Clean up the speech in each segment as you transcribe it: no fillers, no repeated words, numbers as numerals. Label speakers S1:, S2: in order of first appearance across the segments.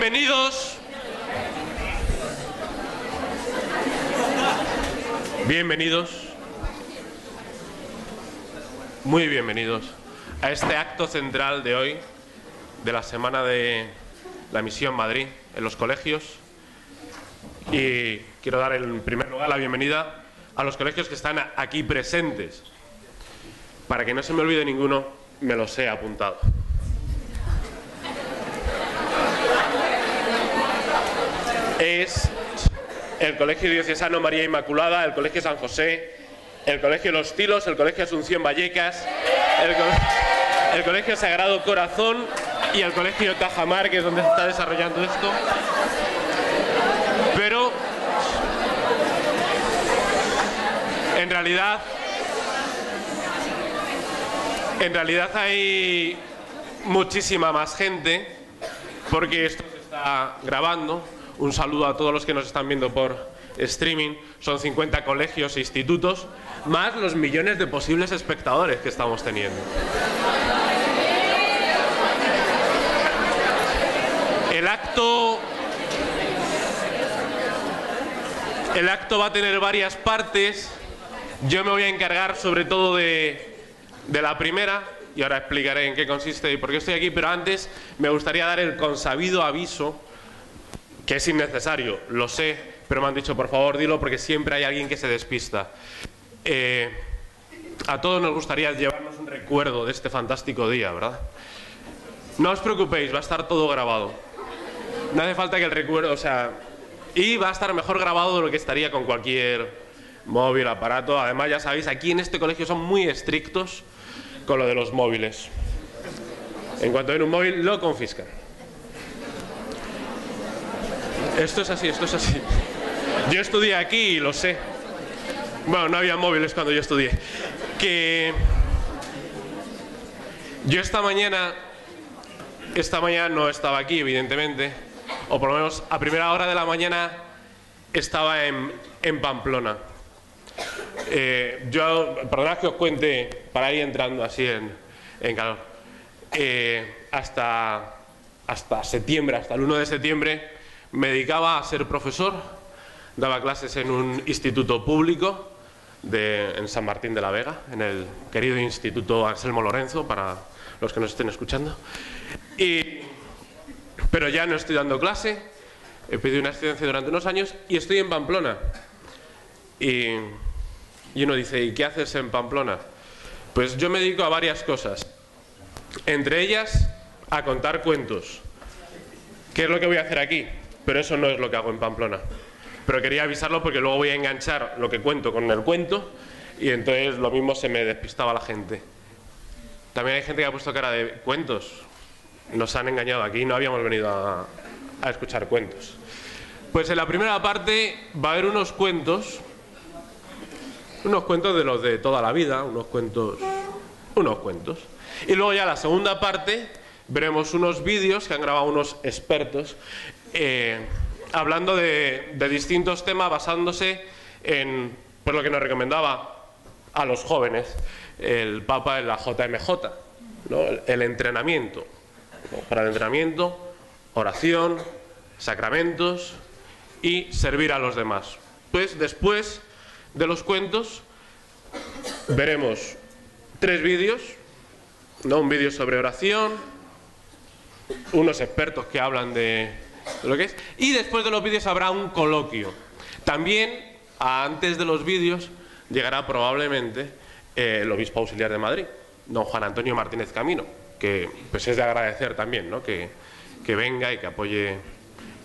S1: Bienvenidos. Bienvenidos. Muy bienvenidos a este acto central de hoy, de la semana de la Misión Madrid en los colegios. Y quiero dar en primer lugar la bienvenida a los colegios que están aquí presentes. Para que no se me olvide ninguno, me los he apuntado. Es el Colegio Diocesano María Inmaculada, el Colegio San José, el Colegio Los Tilos, el Colegio Asunción Vallecas, el Colegio Sagrado Corazón y el Colegio Tajamar, que es donde se está desarrollando esto. Pero en realidad hay muchísima más gente, porque esto se está grabando. Un saludo a todos los que nos están viendo por streaming. Son 50 colegios e institutos, más los millones de posibles espectadores que estamos teniendo. El acto va a tener varias partes. Yo me voy a encargar sobre todo de la primera, y ahora explicaré en qué consiste y por qué estoy aquí, pero antes me gustaría dar el consabido aviso, que es innecesario, lo sé, pero me han dicho, por favor, dilo, porque siempre hay alguien que se despista. A todos nos gustaría llevarnos un recuerdo de este fantástico día, ¿verdad? No os preocupéis, va a estar todo grabado. No hace falta que el recuerdo, y va a estar mejor grabado de lo que estaría con cualquier móvil, aparato. Además, ya sabéis, aquí en este colegio son muy estrictos con lo de los móviles. En cuanto ven un móvil, lo confiscan. Esto es así, esto es así. Yo estudié aquí y lo sé. Bueno, no había móviles cuando yo estudié. Que yo esta mañana no estaba aquí, evidentemente, o por lo menos a primera hora de la mañana estaba en Pamplona. Perdonad que os cuente para ir entrando así en calor. Hasta septiembre, hasta el 1 de septiembre, me dedicaba a ser profesor. Daba clases en un instituto público en San Martín de la Vega, en el querido Instituto Anselmo Lorenzo, para los que nos estén escuchando. Pero ya no estoy dando clase, he pedido una excedencia durante unos años y estoy en Pamplona. Y uno dice, ¿y qué haces en Pamplona? Pues yo me dedico a varias cosas, entre ellas a contar cuentos. ¿Qué es lo que voy a hacer aquí? Pero eso no es lo que hago en Pamplona. Pero quería avisarlo porque luego voy a enganchar lo que cuento con el cuento y entonces lo mismo se me despistaba la gente. También hay gente que ha puesto cara de cuentos. Nos han engañado, aquí no habíamos venido a escuchar cuentos. Pues en la primera parte va a haber unos cuentos de los de toda la vida, unos cuentos. Y luego ya la segunda parte veremos unos vídeos que han grabado unos expertos hablando de distintos temas, basándose en lo que nos recomendaba a los jóvenes el Papa en la JMJ, ¿no? El entrenamiento, ¿no? Para el entrenamiento, oración, sacramentos y servir a los demás. Pues después de los cuentos veremos 3 vídeos, ¿no? Un vídeo sobre oración, unos expertos que hablan de lo que es, y después de los vídeos habrá un coloquio. También, antes de los vídeos, llegará probablemente el obispo auxiliar de Madrid, don Juan Antonio Martínez Camino, que pues es de agradecer también, ¿no? que venga y que apoye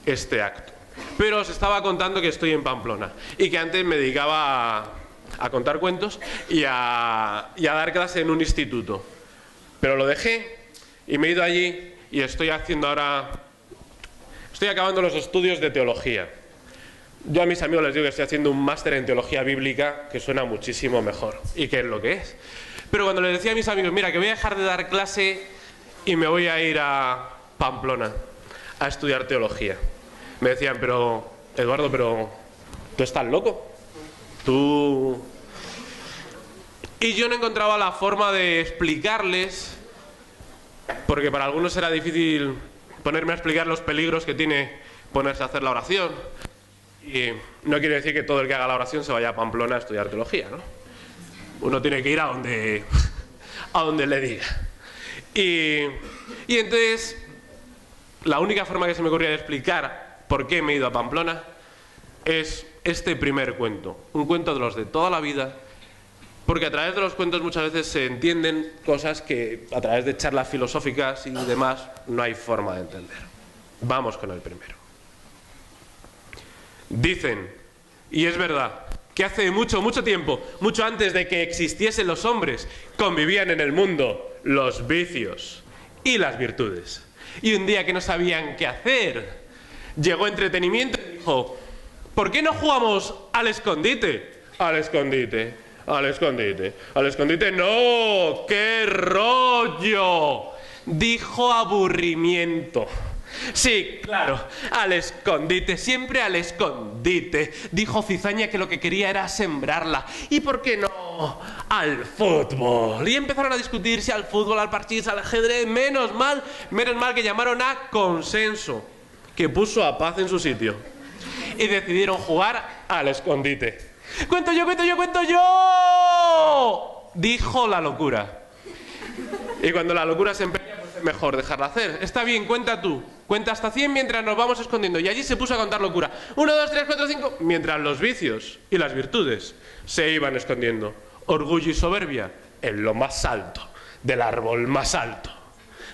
S1: este acto. Pero os estaba contando que estoy en Pamplona y que antes me dedicaba a contar cuentos y a dar clase en un instituto. Pero lo dejé y me he ido allí y estoy acabando los estudios de teología. Yo a mis amigos les digo que estoy haciendo un máster en teología bíblica, que suena muchísimo mejor, y que es lo que es. Pero cuando les decía a mis amigos, mira, que voy a dejar de dar clase y me voy a ir a Pamplona a estudiar teología, me decían, pero Eduardo, pero ¿tú estás loco? Y yo no encontraba la forma de explicarles, porque para algunos era difícil ponerme a explicar los peligros que tiene ponerse a hacer la oración. Y no quiere decir que todo el que haga la oración se vaya a Pamplona a estudiar teología, ¿no? Uno tiene que ir a donde le diga. Y entonces, la única forma que se me ocurría de explicar por qué me he ido a Pamplona es este primer cuento. Un cuento de los de toda la vida, porque a través de los cuentos muchas veces se entienden cosas que a través de charlas filosóficas y demás no hay forma de entender. Vamos con el primero. Dicen, y es verdad, que hace mucho, mucho tiempo, mucho antes de que existiesen los hombres, convivían en el mundo los vicios y las virtudes. Y un día que no sabían qué hacer, llegó entretenimiento y dijo: ¿por qué no jugamos al escondite? Al escondite, al escondite, al escondite, ¡no! ¡Qué rollo! Dijo aburrimiento. Sí, claro, al escondite, siempre al escondite. Dijo Cizaña que lo que quería era sembrarla. ¿Y por qué no al fútbol? Y empezaron a discutir si al fútbol, al parchís, al ajedrez. Menos mal que llamaron a consenso, que puso a Paz en su sitio. Y decidieron jugar al escondite. ¡Cuento yo, cuento yo, cuento yo! Dijo la locura. Y cuando la locura se empeña, pues es mejor dejarla hacer. Está bien, cuenta tú. Cuenta hasta 100 mientras nos vamos escondiendo. Y allí se puso a contar locura. 1, 2, 3, 4, 5... Mientras los vicios y las virtudes se iban escondiendo. Orgullo y soberbia en lo más alto del árbol más alto.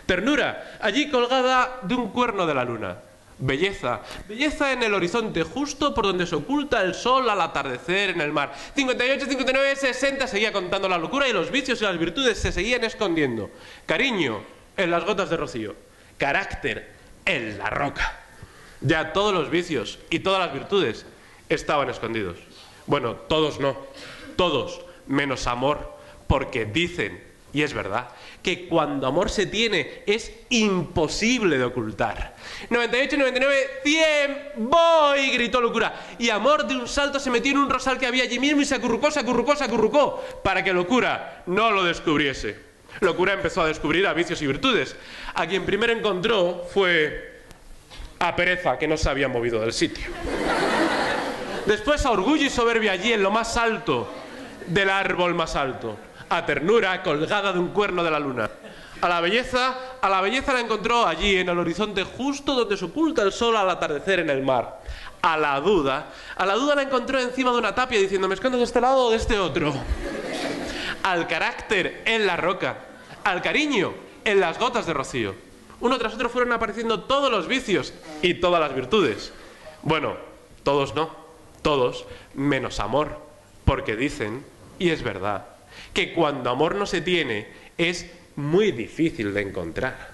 S1: Ternura, allí colgada de un cuerno de la luna. Belleza, belleza en el horizonte, justo por donde se oculta el sol al atardecer en el mar. 58, 59, 60, seguía contando la locura y los vicios y las virtudes se seguían escondiendo. Cariño en las gotas de rocío. Carácter en la roca. Ya todos los vicios y todas las virtudes estaban escondidos. Bueno, todos no, todos menos amor, porque dicen, y es verdad, que cuando amor se tiene es imposible de ocultar. 98, 99, 100, ¡voy! Gritó locura. Y amor de un salto se metió en un rosal que había allí mismo y se acurrucó, se acurrucó, se acurrucó, para que locura no lo descubriese. Locura empezó a descubrir a vicios y virtudes. A quien primero encontró fue a Pereza, que no se había movido del sitio. Después a Orgullo y Soberbia allí en lo más alto del árbol más alto. A Ternura colgada de un cuerno de la luna. A la belleza la encontró allí en el horizonte, justo donde se oculta el sol al atardecer en el mar. A la duda la encontró encima de una tapia diciendo: ¿me escondo de este lado o de este otro? Al carácter en la roca, al cariño en las gotas de rocío. Uno tras otro fueron apareciendo todos los vicios y todas las virtudes. Bueno, todos no, todos menos amor, porque dicen, y es verdad, que cuando amor no se tiene es muy difícil de encontrar.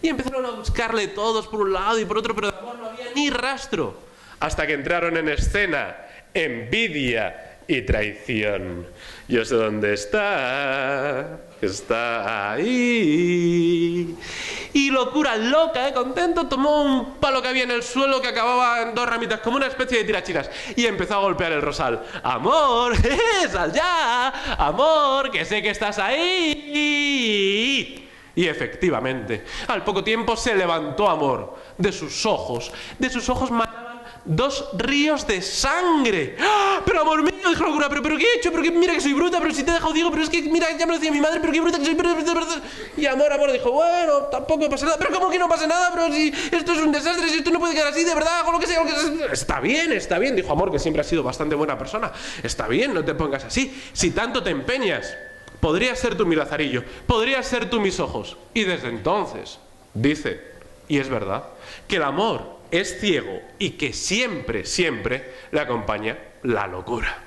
S1: Y empezaron a buscarle todos por un lado y por otro, pero de amor no había ni rastro, hasta que entraron en escena envidia y traición. Yo sé dónde está ahí. Y locura loca, contento, tomó un palo que había en el suelo que acababa en 2 ramitas, como una especie de tirachinas, y empezó a golpear el rosal. ¡Amor! ¡Sal ya! ¡Amor! ¡Que sé que estás ahí! Y efectivamente, al poco tiempo se levantó amor. De sus ojos mataban 2 ríos de sangre. ¡Ah! Pero amor mío, dijo la locura, pero ¿qué he hecho? Pero que mira que soy bruta, pero si te he dejado digo, pero es que mira, ya me lo decía mi madre, pero qué bruta que soy, pero... Y amor dijo, bueno, tampoco pasa nada. Pero ¿cómo que no pasa nada? Pero si esto es un desastre, si esto no puede quedar así, de verdad, hago lo que sea, Está bien, dijo amor, que siempre ha sido bastante buena persona. Está bien, no te pongas así. Si tanto te empeñas, podrías ser tú mi lazarillo, podrías ser tú mis ojos. Y desde entonces, dice, y es verdad, que el amor es ciego y que siempre, siempre le acompaña la locura.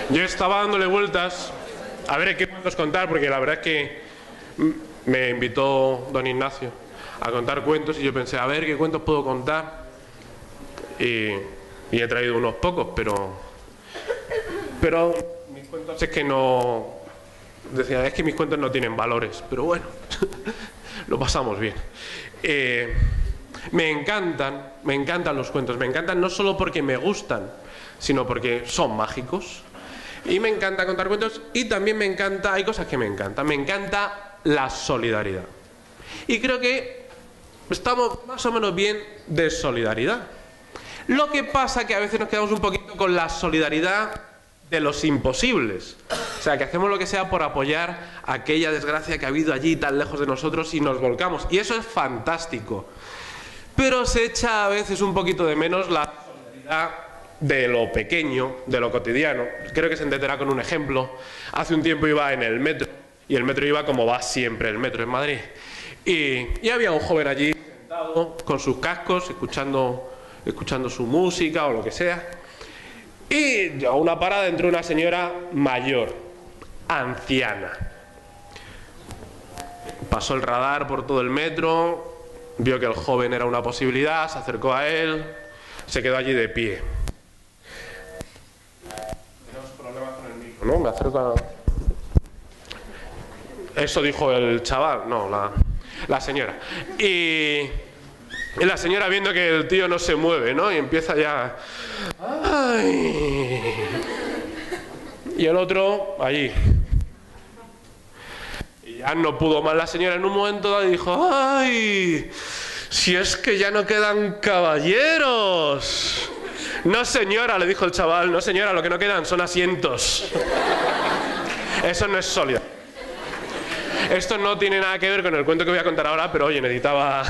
S1: Yo estaba dándole vueltas a ver qué cuentos contar, porque la verdad es que me invitó don Ignacio a contar cuentos y yo pensé, a ver qué cuentos puedo contar. Y he traído unos pocos, pero mis cuentos es que no... Decía, es que mis cuentos no tienen valores, pero bueno, lo pasamos bien. Me encantan los cuentos. Me encantan no solo porque me gustan, sino porque son mágicos. Y me encanta contar cuentos y también me encanta, hay cosas que me encantan. Me encanta la solidaridad. Y creo que estamos más o menos bien de solidaridad. Lo que pasa que a veces nos quedamos un poquito con la solidaridad de los imposibles. O sea, que hacemos lo que sea por apoyar aquella desgracia que ha habido allí tan lejos de nosotros y nos volcamos. Y eso es fantástico. Pero se echa a veces un poquito de menos la solidaridad de lo pequeño, de lo cotidiano. Creo que se entenderá con un ejemplo. Hace un tiempo iba en el metro, y el metro iba como va siempre el metro en Madrid. Y había un joven allí sentado con sus cascos, escuchando su música o lo que sea. Y a una parada entró una señora mayor, anciana. Pasó el radar por todo el metro, vio que el joven era una posibilidad, se acercó a él, se quedó allí de pie. Tenemos problemas con el micro, ¿no? Me acerco a... Eso dijo el chaval, no, la señora. Y la señora, viendo que el tío no se mueve, ¿no? Y empieza ya... ¡Ay! Y el otro, allí. Y ya no pudo más la señora en un momento dado y dijo... ¡Ay! Si es que ya no quedan caballeros. No, señora, le dijo el chaval. No, señora, lo que no quedan son asientos. Eso no es sólido. Esto no tiene nada que ver con el cuento que voy a contar ahora, pero oye, necesitaba...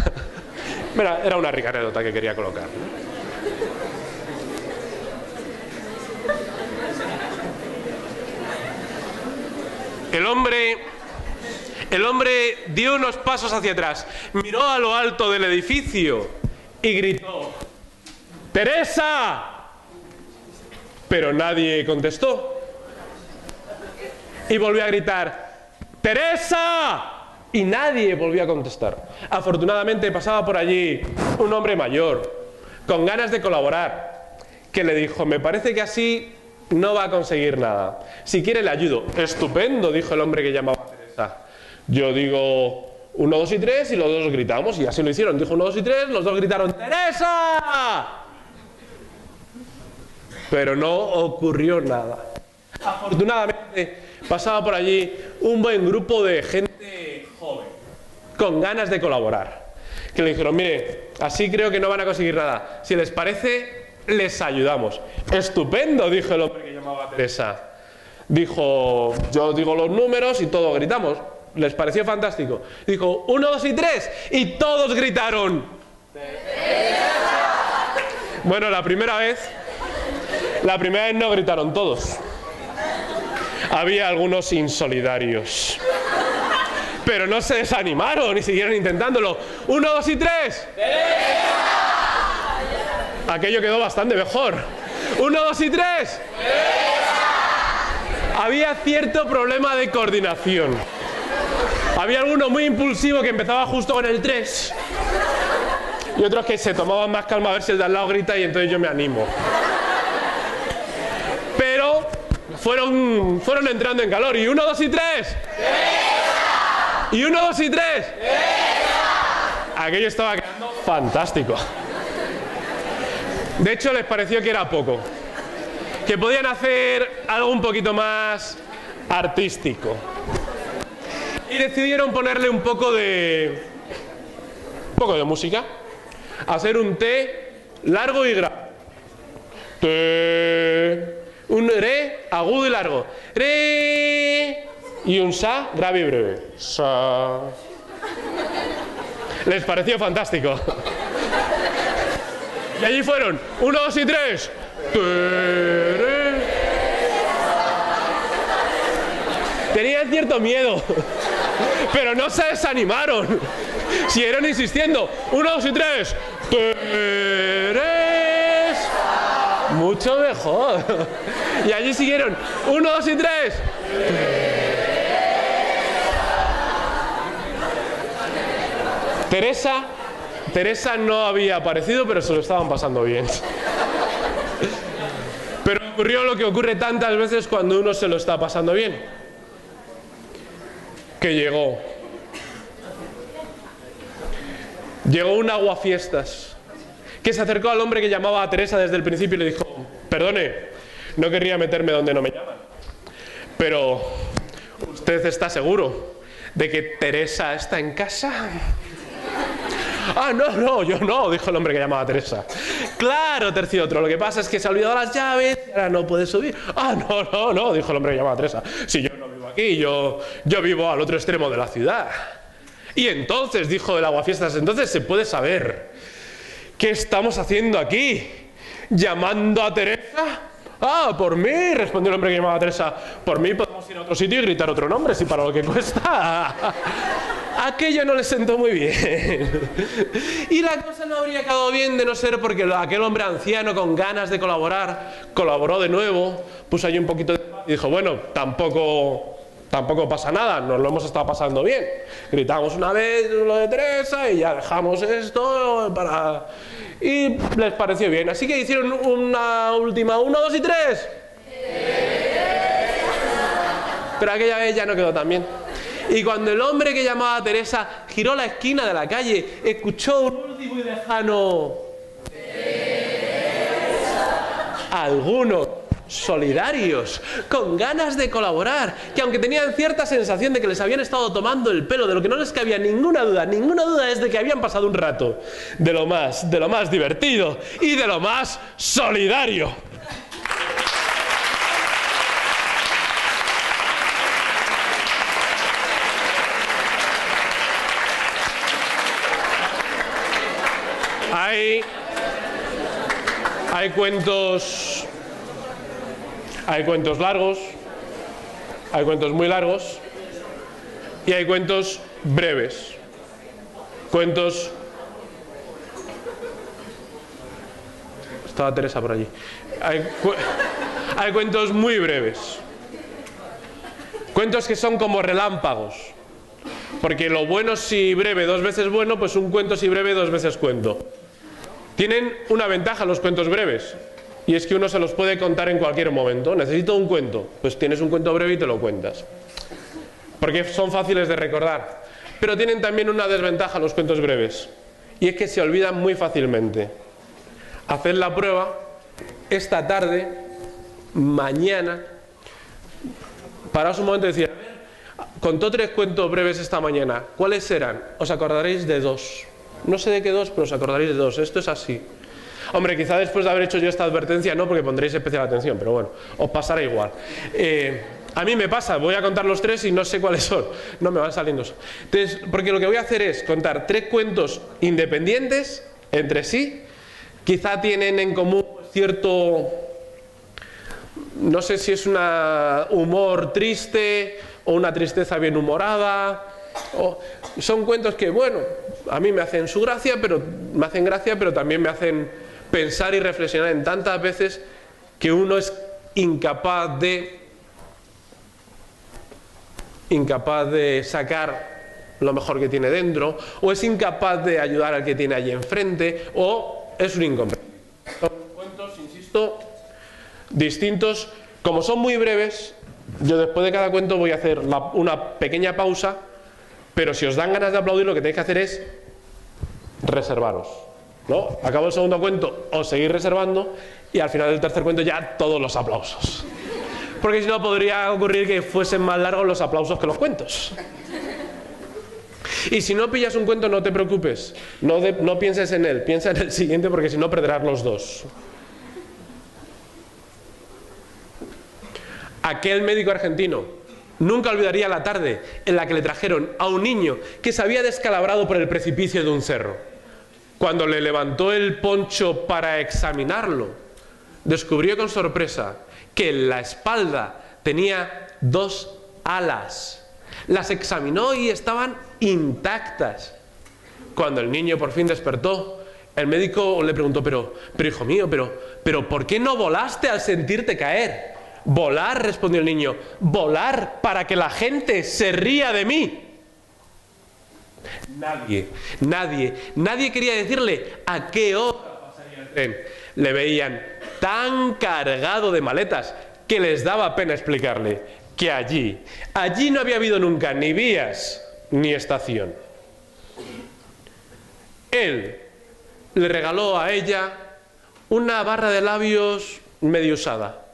S1: Mira, era una rica anécdota que quería colocar. El hombre dio unos pasos hacia atrás, miró a lo alto del edificio y gritó: ¡Teresa! Pero nadie contestó. Y volvió a gritar: ¡Teresa! Y nadie volvió a contestar. Afortunadamente pasaba por allí un hombre mayor, con ganas de colaborar, que le dijo: me parece que así no va a conseguir nada. Si quiere le ayudo. Estupendo, dijo el hombre que llamaba a Teresa. Yo digo 1, 2 y 3 y los dos gritamos. Y así lo hicieron. Dijo 1, 2 y 3, los dos gritaron: ¡Teresa! Pero no ocurrió nada. Afortunadamente pasaba por allí un buen grupo de gente joven, con ganas de colaborar, que le dijeron: mire, así creo que no van a conseguir nada. Si les parece, les ayudamos. Estupendo, dijo el hombre que llamaba a Teresa. Dijo: yo digo los números y todos gritamos. Les pareció fantástico. Dijo 1, 2 y 3 y todos gritaron: ¡Teresa! Bueno, la primera vez no gritaron todos. Había algunos insolidarios. Pero no se desanimaron y siguieron intentándolo. 1, 2 y 3. Aquello quedó bastante mejor. 1, 2 y 3. Había cierto problema de coordinación. Había alguno muy impulsivo que empezaba justo con el 3. Y otros que se tomaban más calma a ver si el de al lado grita y entonces yo me animo. Pero fueron entrando en calor. Y 1, 2 y 3. Y 1, 2 y 3. Aquello estaba quedando fantástico. De hecho, les pareció que era poco. Que podían hacer algo un poquito más artístico. Y decidieron ponerle un poco de música. Hacer un T largo y grave. T. Un re agudo y largo. Re. Y un sa grave y breve. Sa. Les pareció fantástico. Y allí fueron 1, 2 y 3. Tenían cierto miedo, pero no se desanimaron. Siguieron insistiendo. 1, 2 y 3. Mucho mejor. Y allí siguieron. 1, 2 y 3. Teresa no había aparecido, pero se lo estaban pasando bien. Pero ocurrió lo que ocurre tantas veces cuando uno se lo está pasando bien. Que llegó Llegó un aguafiestas que se acercó al hombre que llamaba a Teresa desde el principio y le dijo: perdone, no querría meterme donde no me llaman, pero ¿usted está seguro de que Teresa está en casa? Ah, no, yo no, dijo el hombre que llamaba a Teresa. Claro, tercio otro, lo que pasa es que se ha olvidado las llaves y ahora no puede subir. Ah, no, dijo el hombre que llamaba a Teresa. Si yo no vivo aquí, yo vivo al otro extremo de la ciudad. Y entonces, dijo el aguafiestas, entonces se puede saber qué estamos haciendo aquí, llamando a Teresa. Ah, por mí, respondió el hombre que llamaba a Teresa. Por mí podemos ir a otro sitio y gritar otro nombre, si para lo que cuesta. Aquello no le sentó muy bien. Y la cosa no habría quedado bien de no ser porque aquel hombre anciano con ganas de colaborar, colaboró de nuevo, puso ahí un poquito de... y dijo, bueno, tampoco pasa nada, nos lo hemos estado pasando bien. Gritamos una vez lo de Teresa y ya dejamos esto para... Y les pareció bien, así que hicieron una última, 1, 2 y 3. Pero aquella vez ya no quedó tan bien. Y cuando el hombre que llamaba a Teresa giró la esquina de la calle, escuchó un último y lejano: algunos solidarios, con ganas de colaborar, que aunque tenían cierta sensación de que les habían estado tomando el pelo, de lo que no les cabía ninguna duda es de que habían pasado un rato de lo más divertido y de lo más solidario. Hay cuentos largos, hay cuentos muy largos y hay cuentos breves. Estaba Teresa por allí. Hay cuentos muy breves. Cuentos que son como relámpagos. Porque lo bueno si breve 2 veces bueno, pues un cuento si breve 2 veces cuento. Tienen una ventaja los cuentos breves, y es que uno se los puede contar en cualquier momento. Necesito un cuento, pues tienes un cuento breve y te lo cuentas, porque son fáciles de recordar. Pero tienen también una desventaja los cuentos breves, y es que se olvidan muy fácilmente. Haced la prueba esta tarde, mañana, paraos un momento y decir: contó 3 cuentos breves esta mañana, ¿cuáles serán? Os acordaréis de 2. No sé de qué 2, pero os acordaréis de 2. Esto es así. Hombre, quizá después de haber hecho yo esta advertencia no, porque pondréis especial atención, pero bueno, os pasará igual. A mí me pasa, voy a contar los 3 y no sé cuáles son. No me van saliendo. Entonces, porque lo que voy a hacer es contar 3 cuentos independientes entre sí. Quizá tienen en común cierto... No sé si es un humor triste o una tristeza bien humorada. Son cuentos que, bueno, a mí me hacen gracia, pero también me hacen pensar y reflexionar en tantas veces que uno es incapaz de sacar lo mejor que tiene dentro, o es incapaz de ayudar al que tiene allí enfrente, o es un incompetente. Son cuentos, insisto, distintos. Como son muy breves, yo después de cada cuento voy a hacer una pequeña pausa, pero si os dan ganas de aplaudir, lo que tenéis que hacer es reservaros, ¿no? Acabo el segundo cuento, os seguís reservando, y al final del tercer cuento ya todos los aplausos. Porque si no podría ocurrir que fuesen más largos los aplausos que los cuentos. Y si no pillas un cuento, no te preocupes, no pienses en él, piensa en el siguiente, porque si no perderás los 2. Aquel médico argentino nunca olvidaría la tarde en la que le trajeron a un niño que se había descalabrado por el precipicio de un cerro. Cuando le levantó el poncho para examinarlo, descubrió con sorpresa que en la espalda tenía 2 alas. Las examinó y estaban intactas. Cuando el niño por fin despertó, el médico le preguntó: pero hijo mío, pero ¿por qué no volaste al sentirte caer? Volar, respondió el niño, volar para que la gente se ría de mí. Nadie quería decirle a qué hora pasaría el tren. Le veían tan cargado de maletas que les daba pena explicarle que allí no había habido nunca ni vías ni estación. Él le regaló a ella una barra de labios medio usada.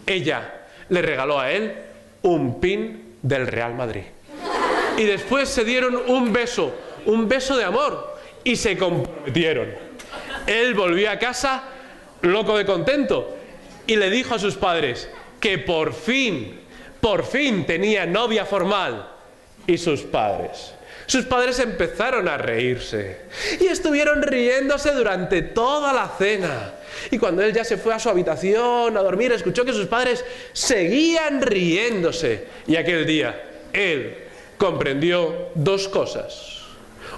S1: Ella le regaló a él un pin del Real Madrid. Y después se dieron un beso de amor, y se comprometieron. Él volvió a casa loco de contento y le dijo a sus padres que por fin tenía novia formal. Y sus padres empezaron a reírse y estuvieron riéndose durante toda la cena. Y cuando él ya se fue a su habitación a dormir, escuchó que sus padres seguían riéndose. Y aquel día él comprendió dos cosas.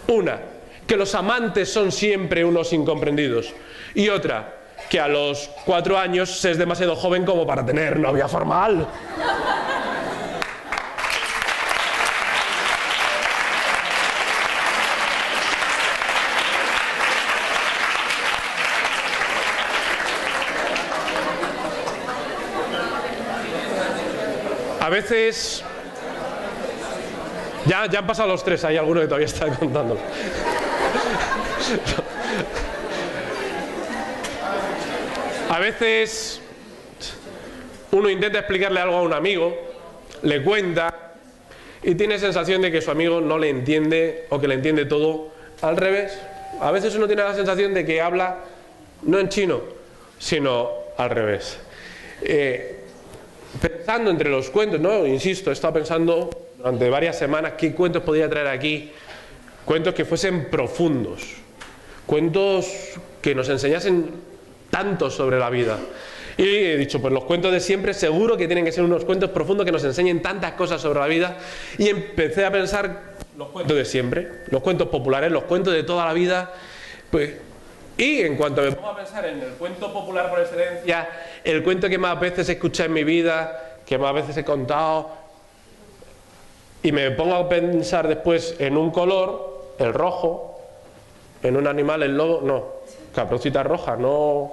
S1: Una, que los amantes son siempre unos incomprendidos. Y otra, que a los 4 años se es demasiado joven como para tener novia formal. A veces... Ya han pasado los 3, hay alguno que todavía está contándolo. A veces uno intenta explicarle algo a un amigo, le cuenta y tiene sensación de que su amigo no le entiende o que le entiende todo al revés. A veces uno tiene la sensación de que habla no en chino, sino al revés. Pensando entre los cuentos, ¿no? Insisto, he estado pensando durante varias semanas qué cuentos podría traer aquí. Cuentos que fuesen profundos, cuentos que nos enseñasen tanto sobre la vida. Y he dicho, pues los cuentos de siempre seguro que tienen que ser unos cuentos profundos que nos enseñen tantas cosas sobre la vida. Y empecé a pensar los cuentos de siempre, los cuentos populares, los cuentos de toda la vida. Pues, y en cuanto me pongo a pensar en el cuento popular por excelencia, el cuento que más veces he escuchado en mi vida, que más veces he contado, y me pongo a pensar después en un color, el rojo, en un animal, el lobo, no, Caperucita Roja, no...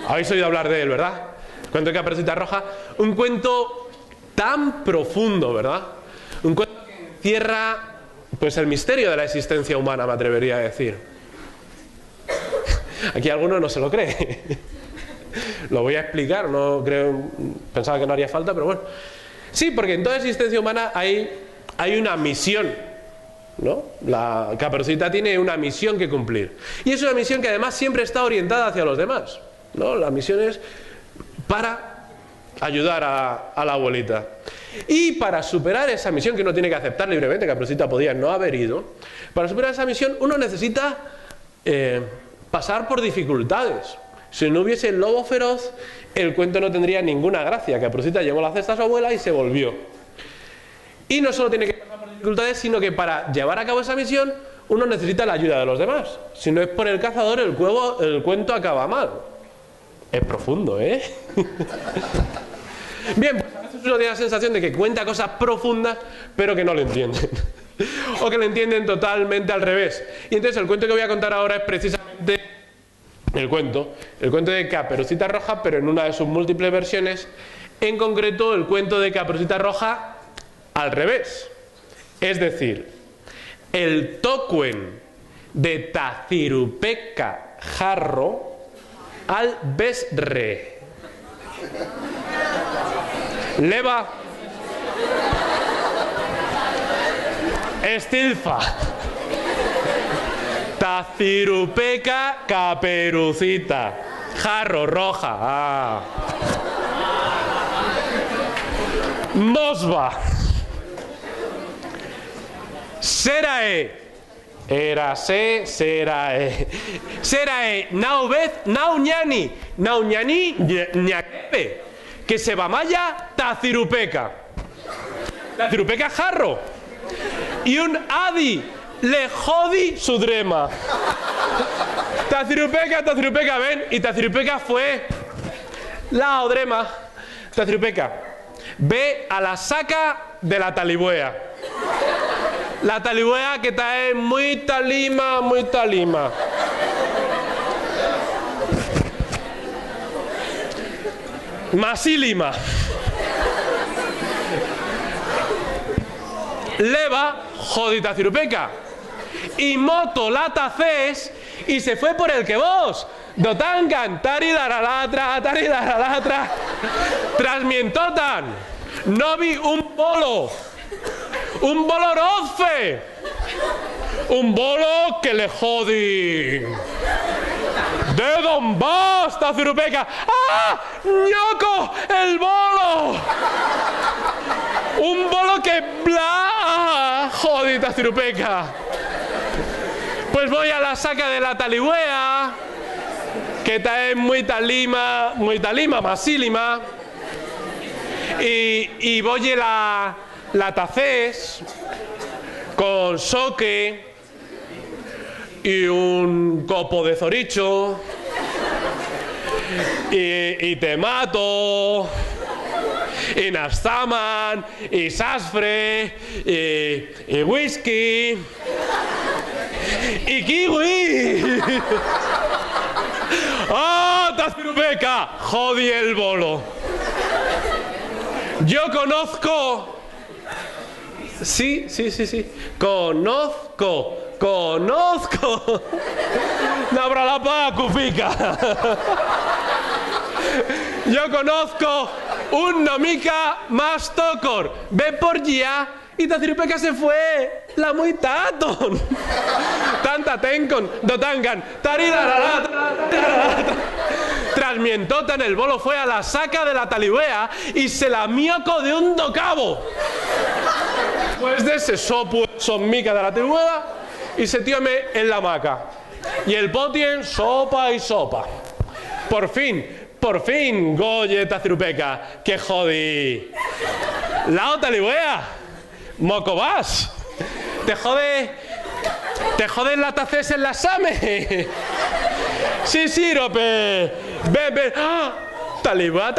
S1: Habéis oído hablar de él, ¿verdad? Cuento de Caperucita Roja, un cuento tan profundo, ¿verdad? Un cuento que encierra, pues, el misterio de la existencia humana, me atrevería a decir. Aquí alguno no se lo cree. Lo voy a explicar, no creo, pensaba que no haría falta, pero bueno. Sí, porque en toda existencia humana hay una misión, ¿no? La Caperucita tiene una misión que cumplir. Y es una misión que además siempre está orientada hacia los demás, ¿no? La misión es para ayudar a la abuelita. Y para superar esa misión, que uno tiene que aceptar libremente, Caperucita podía no haber ido, para superar esa misión uno necesita pasar por dificultades. Si no hubiese el lobo feroz, el cuento no tendría ninguna gracia. Caperucita llevó la cesta a su abuela y se volvió. Y no solo tiene que pasar por dificultades, sino que para llevar a cabo esa misión uno necesita la ayuda de los demás. Si no es por el cazador, el cuento acaba mal. Es profundo, ¿eh? Bien, pues a veces uno tiene la sensación de que cuenta cosas profundas, pero que no lo entienden. O que lo entienden totalmente al revés. Y entonces el cuento que voy a contar ahora es precisamente el cuento de Caperucita Roja, pero en una de sus múltiples versiones, en concreto el cuento de Caperucita Roja al revés. Es decir, el tocuen de Tacirupeca Jarro al besre. Leva Estilfa Tacirupeca Caperucita Jarro Roja Mosba Serae Erase Serae Serae Naubez Nauñani Nauñani Ñaquepe que se vamaya Tacirupeca Jarro y un adi le jodi su drema. Tacirupeca, ven. Y Tacirupeca fue la odrema. Tacirupeca, ve a la saca de la talibuea. La talibuea que está muy talima, muy talima. Masílima. Leva jodita Tacirupeca. y moto latacés y se fue por el que vos. Dotangan, taridaralatra, transmientotan. No vi un bolo roce, un bolo que le jodi. De Donbass, Tacirupeca. ¡Ah! ¡Ñoco! ¡El bolo! Un bolo que bla. ¡Jodi, Tacirupeca! Pues voy a la saca de la Taligüea, que está en muy talima, masílima. Y voy a la tacés con soque y un copo de zoricho y te mato y nastaman y sasfre y whisky y kiwi. ¡Ah, Tacirupeca! Jodi el bolo. Yo conozco. Sí. Conozco. No habrá la pa, cupica. Yo conozco un nomica más tocor. Ve por ya y Tacirupeca se fue. La muy taton. Tanta tencon, dotangan, transmientotan. El bolo fue a la saca de la Taligüea y se la mioco de un docabo. Pues de ese sopu son mica de la Taligüea y se tíome en la hamaca. Y el potien sopa y sopa. Por fin, Goye Tacirupeca, que jodí. La Taligüea, mocobás. Te joden la tacés en la same. Sí, rope. Ven. ¡Ah! Taligüea,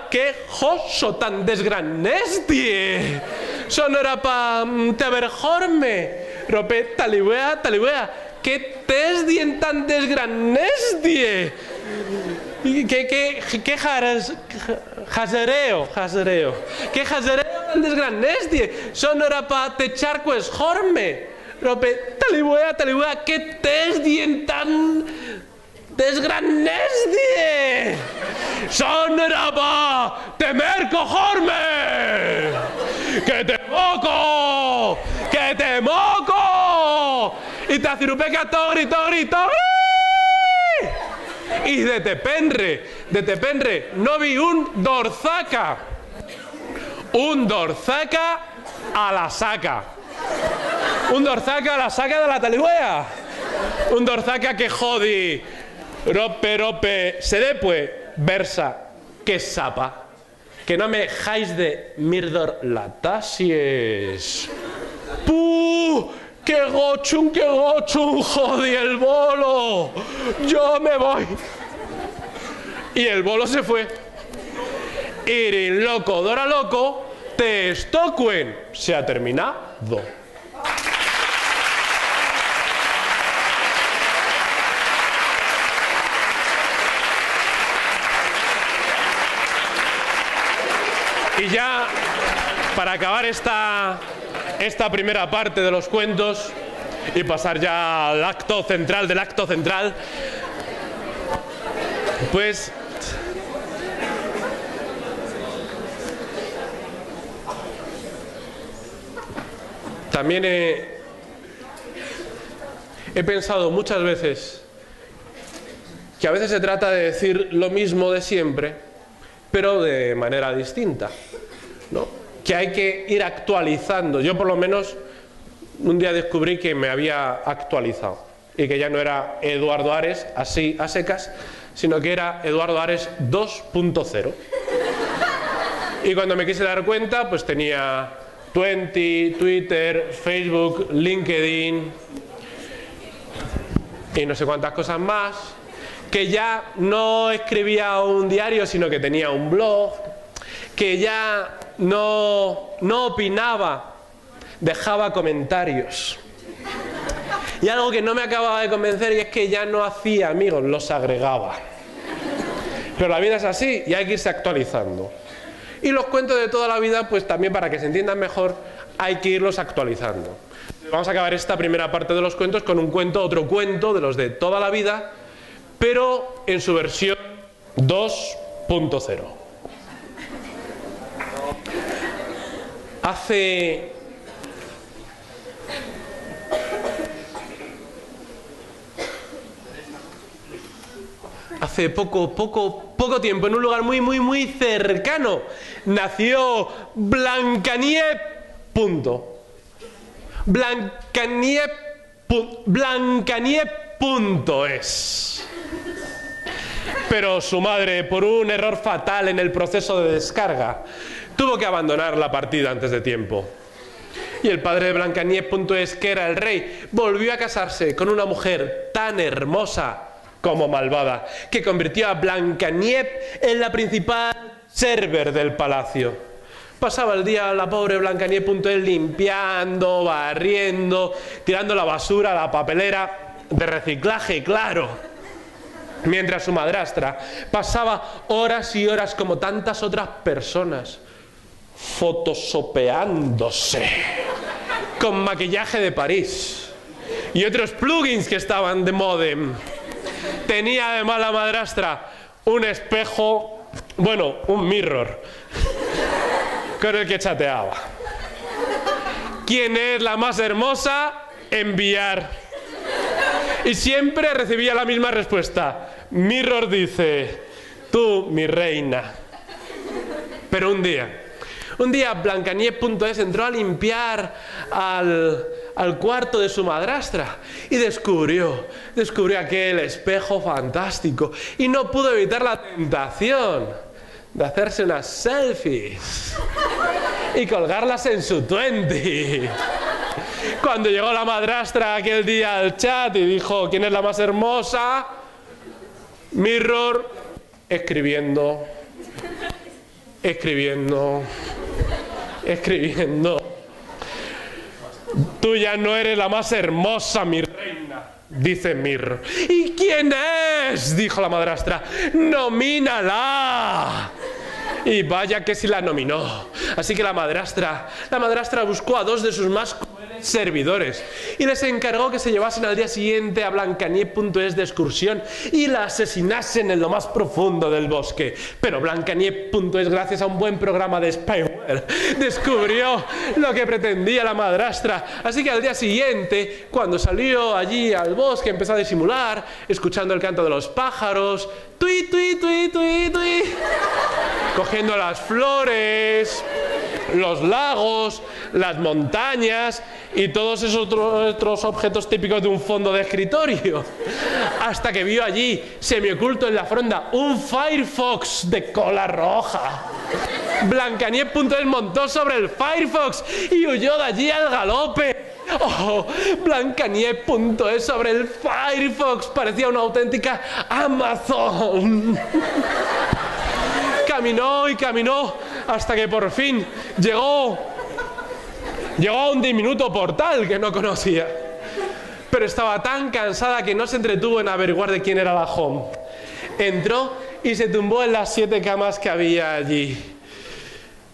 S1: qué joso tan desgranestie. Sonora pa te averjorme. Rope, Taligüea, qué tesdien tan desgranestie. ¿Qué jasereo? ¿Qué jasereo tan desgranestie? Sonora pa te charco esjorme. Rope, Taligüea, ¿qué tesdien tan desgranestie? Sonora pa temer cojorme. ¡Que te moco! Y Tacirupeca tori. Y de Tepenre, no vi un dorzaca a la saca. Un dorzaca a la saca de la Taligüea. Un dorzaca que jodi. Rope, se depue, versa, que sapa. Que no me jais de mirdor latasies. ¡Puh! ¡Qué gochun! ¡Jodi el bolo! ¡Yo me voy! Y el bolo se fue. Irin loco, Dora loco, te estocuen. Se ha terminado. Y ya, para acabar esta primera parte de los cuentos y pasar ya al acto central del acto central, pues también he pensado muchas veces que a veces se trata de decir lo mismo de siempre, pero de manera distinta, ¿no? Que hay que ir actualizando. Yo por lo menos un día descubrí que me había actualizado y que ya no era Eduardo Ares así a secas, sino que era Eduardo Ares 2.0. Y cuando me quise dar cuenta, pues tenía Twitter, Facebook, LinkedIn y no sé cuántas cosas más, que ya no escribía un diario, sino que tenía un blog, que ya no opinaba, dejaba comentarios. Y algo que no me acababa de convencer, y es que ya no hacía amigos, los agregaba. Pero la vida es así y hay que irse actualizando. Y los cuentos de toda la vida, pues también para que se entiendan mejor, hay que irlos actualizando. vamos a acabar esta primera parte de los cuentos con un cuento, otro cuento de los de toda la vida, pero en su versión 2.0. Hace poco tiempo, en un lugar muy cercano, nació Blancanieves. Blancanieves.es. Pero su madre, por un error fatal en el proceso de descarga, tuvo que abandonar la partida antes de tiempo. Y el padre de Blancanieves.es, que era el rey, volvió a casarse con una mujer tan hermosa como malvada, que convirtió a Blancanieves en la principal server del palacio. Pasaba el día la pobre Blancanieves.es limpiando, barriendo, tirando la basura a la papelera de reciclaje, claro. Mientras su madrastra pasaba horas y horas, como tantas otras personas, photoshopeándose con maquillaje de París y otros plugins que estaban de modem. Tenía además la madrastra un espejo, bueno, un mirror, con el que chateaba. ¿Quién es la más hermosa? Enviar. Y siempre recibía la misma respuesta. Mirror dice: tú, mi reina. Pero un día Blancanieves.es entró a limpiar al cuarto de su madrastra y descubrió aquel espejo fantástico y no pudo evitar la tentación de hacerse unas selfies y colgarlas en su 20. Cuando llegó la madrastra aquel día al chat y dijo: ¿quién es la más hermosa? Mirror, escribiendo. Tú ya no eres la más hermosa, mi reina, dice Mirror. ¿Y quién es?, dijo la madrastra. ¡Nomínala! Y vaya que si la nominó. Así que la madrastra buscó a 2 de sus más crueles servidores y les encargó que se llevasen al día siguiente a Blancanieves.es de excursión y la asesinasen en lo más profundo del bosque. Pero Blancanieves.es, gracias a un buen programa de spyware, descubrió lo que pretendía la madrastra. Así que al día siguiente, cuando salió allí al bosque, empezó a disimular, escuchando el canto de los pájaros, tui, tui, tui, tui, tui, cogiendo las flores, los lagos, las montañas y todos esos otros objetos típicos de un fondo de escritorio, hasta que vio allí, semioculto en la fronda, un Firefox de cola roja. Blancanieves.es montó sobre el Firefox y huyó de allí al galope. ¡Oh! Blancanieves.es sobre el Firefox parecía una auténtica Amazon. Caminó y caminó hasta que por fin llegó a un diminuto portal que no conocía. Pero estaba tan cansada que no se entretuvo en averiguar de quién era la home. Entró y se tumbó en las 7 camas que había allí.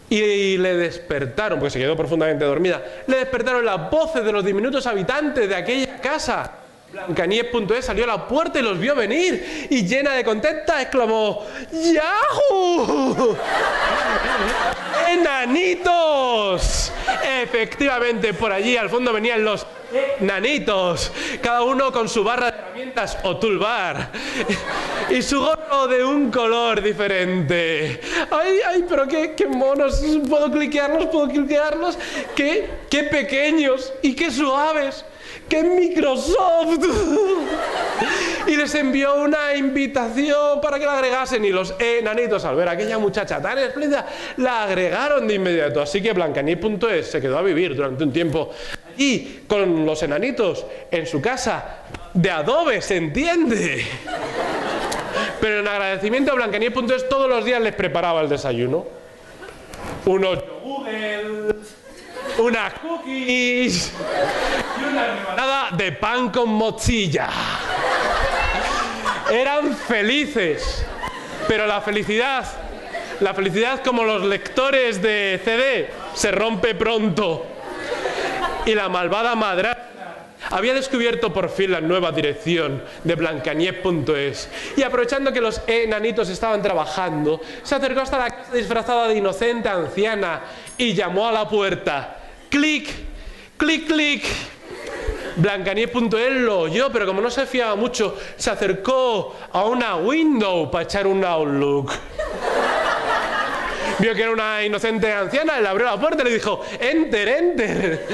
S1: Y le despertaron, porque se quedó profundamente dormida, le despertaron las voces de los diminutos habitantes de aquella casa. Blancanieves.es salió a la puerta y los vio venir y, llena de contenta, exclamó: ¡Yahoo! ¡Enanitos! Efectivamente, por allí al fondo venían los nanitos, cada uno con su barra de herramientas o toolbar y su gorro de un color diferente. ¡Ay, pero qué monos! ¿Puedo cliquearlos? ¡Qué pequeños y qué suaves! ¡Qué Microsoft! Y les envió una invitación para que la agregasen, y los enanitos, al ver a aquella muchacha tan espléndida, la agregaron de inmediato. Así que Blancanieves.es se quedó a vivir durante un tiempo allí con los enanitos en su casa de adobe, ¿se entiende? Pero en agradecimiento a Blancanieves.es todos los días les preparaba el desayuno. Unos yogures, unas cookies y una rebanada de pan con mozzilla. Eran felices, pero la felicidad, como los lectores de CD, se rompe pronto. y la malvada madrastra había descubierto por fin la nueva dirección de Blancanieves.es y aprovechando que los enanitos estaban trabajando, se acercó hasta la casa disfrazada de inocente anciana y llamó a la puerta. ¡Clic! ¡Clic, clic! Blancanieves.es lo oyó, pero como no se fiaba mucho, se acercó a una window para echar un outlook. Vio que era una inocente anciana, le abrió la puerta y le dijo: ¡Enter, enter!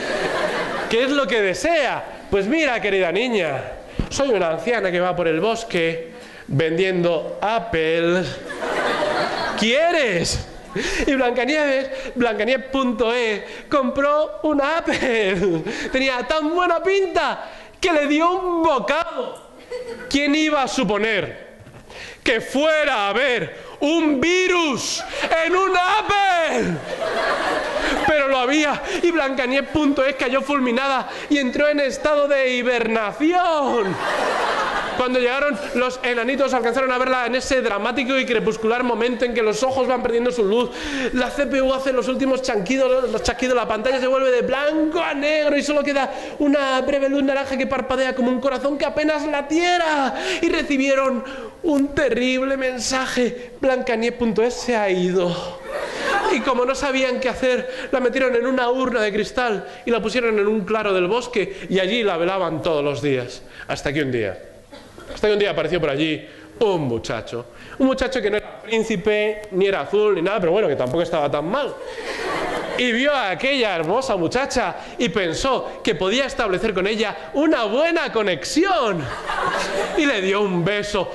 S1: ¿Qué es lo que desea? Pues mira, querida niña, soy una anciana que va por el bosque vendiendo Apple. ¿Quieres? Y Blancanieves.es compró un Apple. Tenía tan buena pinta que le dio un bocado. ¿Quién iba a suponer que fuera a haber un virus en un Apple? Pero lo había, y Blancanieves.es cayó fulminada y entró en estado de hibernación. Cuando llegaron los enanitos alcanzaron a verla en ese dramático y crepuscular momento en que los ojos van perdiendo su luz. La CPU hace los últimos chasquidos, la pantalla se vuelve de blanco a negro y solo queda una breve luz naranja que parpadea como un corazón que apenas latiera. Y recibieron un terrible mensaje: Blancanieves.es se ha ido. Y como no sabían qué hacer, la metieron en una urna de cristal y la pusieron en un claro del bosque y allí la velaban todos los días. Hasta que un día apareció por allí un muchacho que no era príncipe, ni era azul, ni nada, pero bueno, que tampoco estaba tan mal. Y vio a aquella hermosa muchacha y pensó que podía establecer con ella una buena conexión. Y le dio un beso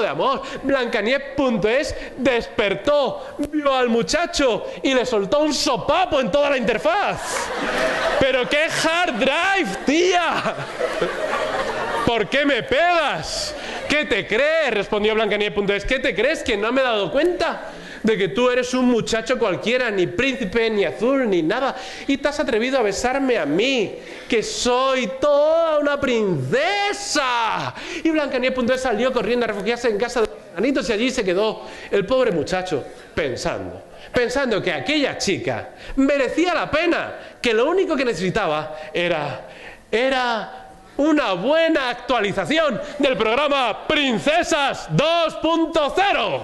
S1: de amor. Blancanieves.es despertó, vio al muchacho y le soltó un sopapo en toda la interfaz. ¡Pero qué hard drive, tía! ¿Por qué me pegas? ¿Qué te crees? Respondió Blancanieves.es. ¿Qué te crees? ¿Que no me he dado cuenta de que tú eres un muchacho cualquiera, ni príncipe, ni azul, ni nada? Y te has atrevido a besarme a mí, que soy toda una princesa. Y Blancanieves.es salió corriendo a refugiarse en casa de los enanitos y allí se quedó el pobre muchacho pensando que aquella chica merecía la pena, que lo único que necesitaba era una buena actualización del programa Princesas 2.0.